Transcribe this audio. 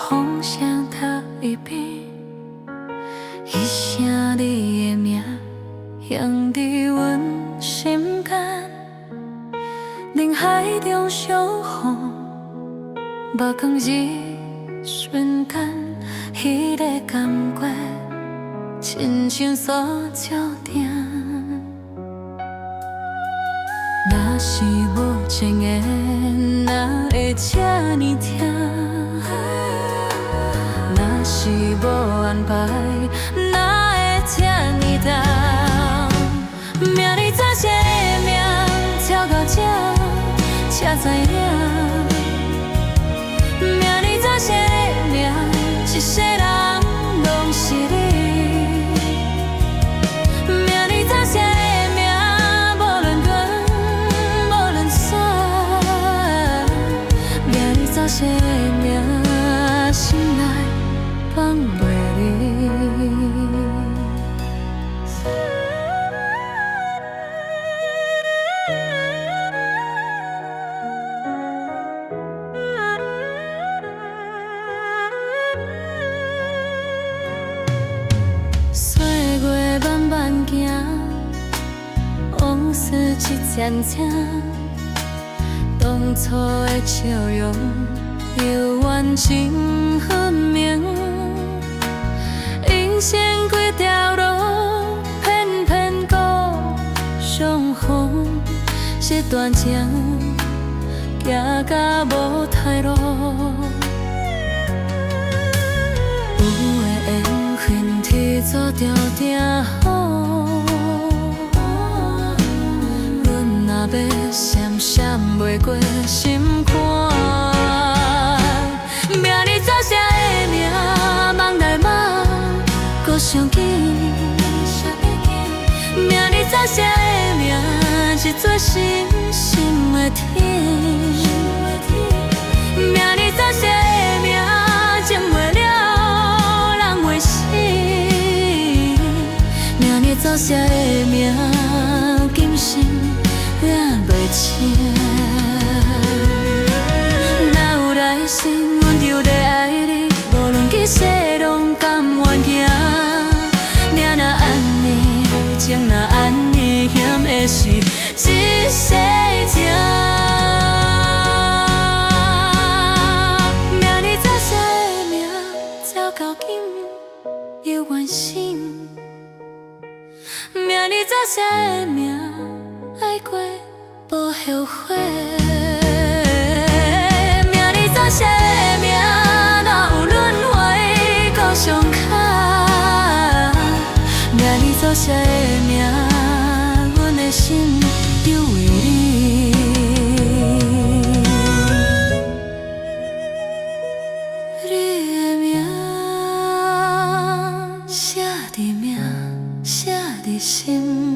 风声塔一边，一声你的名，响伫阮心间。人海中相逢，目光一瞬间，迄个感觉，亲像锁照定。若是无情的，哪会这呢痛？若是无安排，哪会这呢重？命里早写的名，照到这才知影。命里早写的名，一世人拢是你。命里早写的名，无论远无论散。命里早写的名，心内放袂离。岁月慢慢行，往事一渐渐，当初的笑容犹原真分明。人生几条路，偏偏搁相逢，一段情行到无退路。有的缘分天注定定好，阮若要闪闪袂过心肝。命里早写的名，梦来梦，搁想起。命里早写的名，一做心心的疼。命里早写的名，情袂了，人袂死。命里早写的名，今生领袂清。若有来生，阮就得爱你，无论几世拢甘愿行。命若安尼，情若安尼，险的是一世情。命里早写的名，照到今犹原心。命里早写的名，爱过无后悔。命里早写的名，哪有轮回搁相卡？命里早写的名，阮的心就为你。你的名写伫命，写伫心。